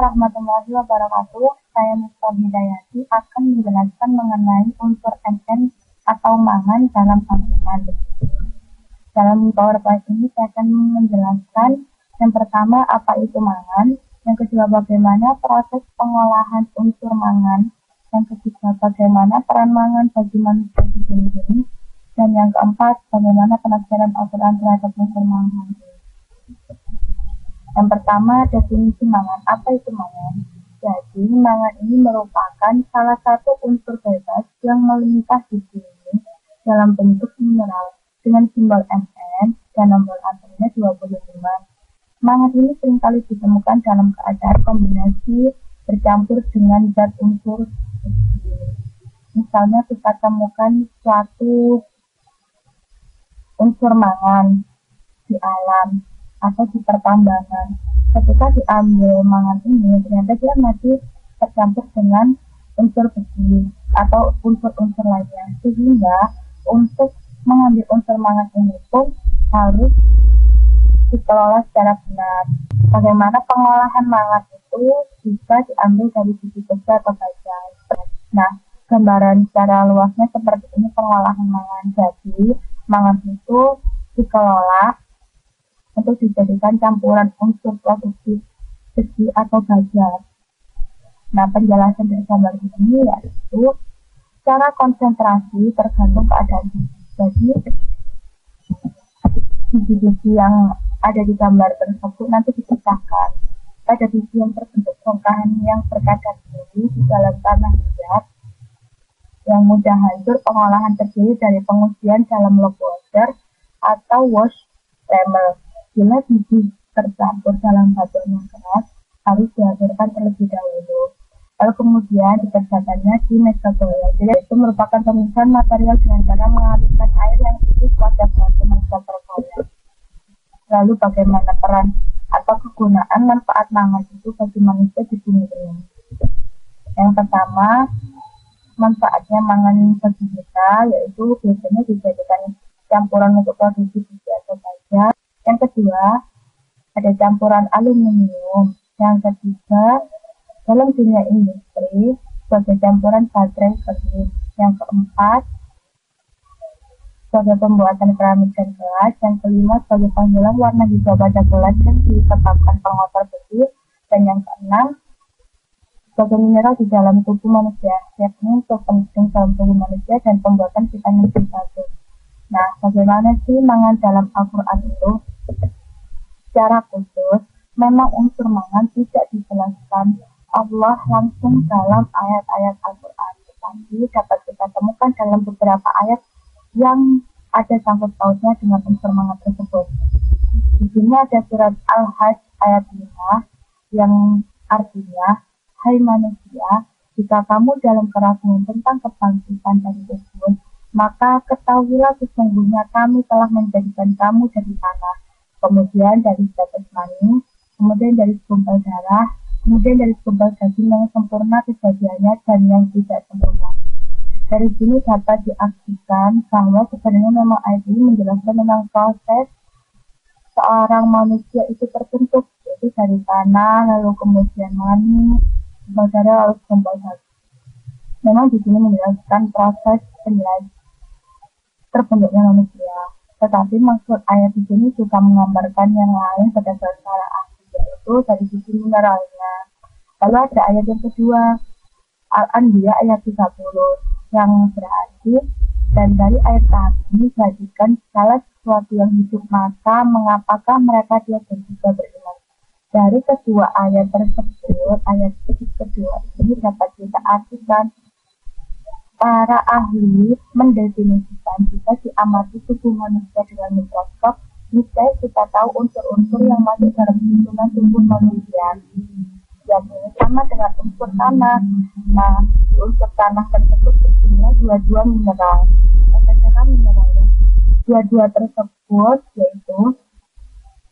warahmatullahi wabarakatuh. Saya Miftah Hidayati akan menjelaskan mengenai unsur MN atau mangan dalam kandungan. Dalam PowerPoint ini saya akan menjelaskan yang pertama apa itu mangan, yang kedua bagaimana proses pengolahan unsur mangan, yang ketiga bagaimana peran mangan bagi manusia di dunia ini, dan yang keempat bagaimana penafsiran Al-Quran terhadap unsur mangan. Yang pertama, definisi mangan. Apa itu mangan? Jadi, mangan ini merupakan salah satu unsur bebas yang melimpah di bumi dalam bentuk mineral dengan simbol Mn dan nomor atomnya 25. Mangan ini seringkali ditemukan dalam keadaan kombinasi bercampur dengan zat unsur. Misalnya kita temukan suatu unsur mangan di alam atau di pertambangan. Ketika diambil mangan ini, ternyata dia masih tercampur dengan unsur besi atau unsur-unsur lainnya, sehingga untuk mengambil unsur mangan ini pun harus dikelola secara benar. Bagaimana pengolahan mangan itu bisa diambil dari biji besi atau baja. Nah, gambaran secara luasnya seperti ini pengolahan mangan. Jadi, mangan itu dikelola untuk dijadikan campuran unsur produksi besi atau baja. Nah, penjelasan dari gambar ini yaitu secara konsentrasi tergantung keadaan biji. Jadi, biji-biji yang ada di gambar tersebut nanti dipisahkan. Pada biji yang terbentuk bongkahan yang berkadar tinggi di dalam tanah liat yang mudah hancur, pengolahan terdiri dari pengujian dalam log water atau wash thermal. Bila biji tercampur dalam batu yang keras, harus dihancurkan terlebih dahulu. Lalu kemudian dikerjakannya di mesoboil. Jadi itu merupakan pemisahan material dengan cara mengalirkan air yang isi pada batu mesoboil. Lalu bagaimana peran atau kegunaan manfaat mangan itu bagi manusia di bumi ini? Yang pertama, manfaatnya mangan bagi kita yaitu biasanya dijadikan campuran untuk produksi biji atau baja. Yang kedua, ada campuran aluminium. Yang ketiga, dalam dunia industri, sebagai campuran baterai kerdil. Yang keempat, sebagai pembuatan keramik dan gelas. Yang kelima, sebagai penghilang warna hijau pada gelas dan ditetapkan pengotor besi. Dan yang keenam, sebagai mineral di dalam tubuh manusia, yakni untuk penting dalam tubuh manusia dan pembuatan vitamin B1. Nah, bagaimana sih mangan dalam Al-Quran itu? Secara khusus, memang unsur mangan tidak dijelaskan Allah langsung dalam ayat-ayat Al-Quran, tetapi dapat kita temukan dalam beberapa ayat yang ada sangkut pautnya dengan unsur mangan tersebut. Di sini ada surat Al-Hajj ayat 5 yang artinya, hai manusia, jika kamu dalam keraguan tentang kebangkitan dari kubur, maka ketahuilah sesungguhnya kami telah menjadikan kamu dari tanah, kemudian dari tetes mani, kemudian dari segumpal darah, kemudian dari segumpal daging yang sempurna kejadiannya dan yang tidak sempurna. Dari sini dapat diartikan bahwa sebenarnya memang ayat ini menjelaskan tentang proses seorang manusia itu terbentuk, yaitu dari tanah, lalu kemudian mani, segumpal darah, lalu segumpal daging. Memang di sini menjelaskan proses terbentuknya manusia. Tetapi maksud ayat di sini juga menggambarkan yang lain berdasarkan para ahli, yaitu dari sisi mineralnya. Lalu ada ayat yang kedua, Al-Anbiya ayat 30, yang berarti, dan dari ayat kami jadikan segala sesuatu yang hidup, maka mengapakah mereka dia dan juga beriman. Dari kedua ayat tersebut, ayat kedua ini dapat kita artikan para ahli mendefinisikan jika diamati tubuh manusia dengan mikroskop, niscaya kita tahu unsur-unsur yang masuk dalam susunan tubuh manusia. Yakni sama dengan unsur tanah. Nah, unsur tanah tersebut isinya dua-dua mineral. Berdasarkan mineralnya, dua-dua tersebut yaitu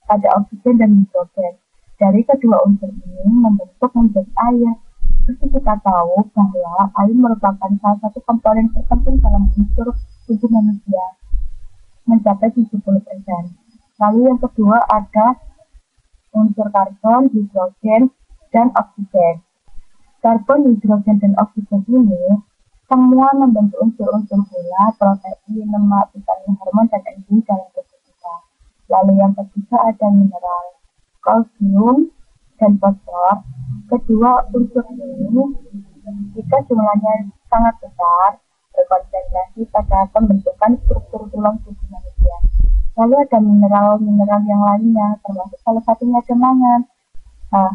ada oksigen dan hidrogen. Dari kedua unsur ini membentuk menjadi air. Terus kita tahu bahwa air merupakan salah satu komponen terpenting dalam unsur tubuh manusia, mencapai 70%. Lalu yang kedua ada unsur karbon, hidrogen, dan oksigen. Karbon, hidrogen, dan oksigen ini semua membentuk unsur-unsur gula, protein, lemak, vitamin, hormon, dan enzim dalam tubuh kita. Lalu yang ketiga ada mineral, kalsium dan fosfor. Kedua unsur ini jika jumlahnya sangat besar berkonsentrasi pada pembentukan struktur tulang tubuh manusia. Lalu ada mineral-mineral yang lainnya, termasuk salah satunya ada mangan. Nah,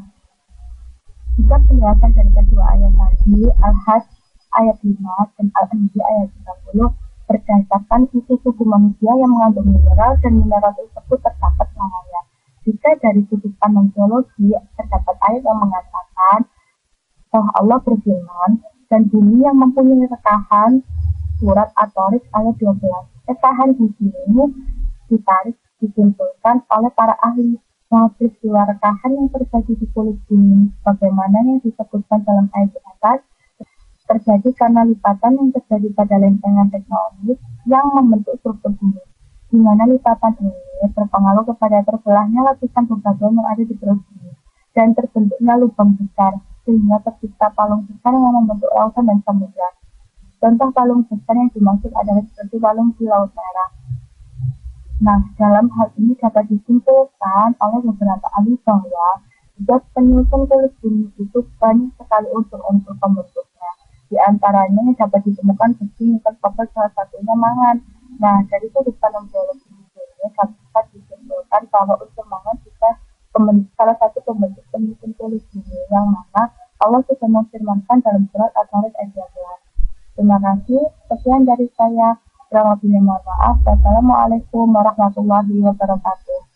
jika penjelasan dari kedua ayat tadi, Al-Hajj ayat 5 dan Al-Anbiya ayat 30 berdasarkan isi tubuh manusia yang mengandung mineral dan mineral tersebut terdapat selamanya. Jika dari sudut pandang biologi, terdapat ayat yang mengatakan bahwa Allah berfirman, dan bumi yang mempunyai rekahan, surat At-Tariq ayat 12. Rekahan di sini ditarik disimpulkan oleh para ahli bahwa peristiwa rekahan yang terjadi di kulit bumi, bagaimana yang disebutkan dalam ayat atas, terjadi karena lipatan yang terjadi pada lempengan tektonik yang membentuk struktur bumi, di mana lipatan ini berpengaruh kepada terbelahnya lapisan bebatuan yang ada di perut bumi dan terbentuknya lubang besar, sehingga tercipta palung besar yang membentuk lautan dan samudra. Contoh palung besar yang dimaksud adalah seperti palung di Laut Merah. Nah, dalam hal ini dapat disimpulkan oleh beberapa ahli bahwa zat penyusun kulit bumi itu banyak sekali unsur-unsur pembentuknya. Di antaranya yang dapat ditemukan besi, nikel, koper, salah satunya mangan. Nah, dari sudut pandang biologi ini dapat disimpulkan bahwa unsur mangan juga salah satu pembentuk penyusun kulit bumi yang mana Allah sudah memfirmankan dalam surat At-Tariq ayat 12. Terima kasih. Sekian dari saya. Kurang lebihnya mohon maaf. Wassalamualaikum warahmatullahi wabarakatuh.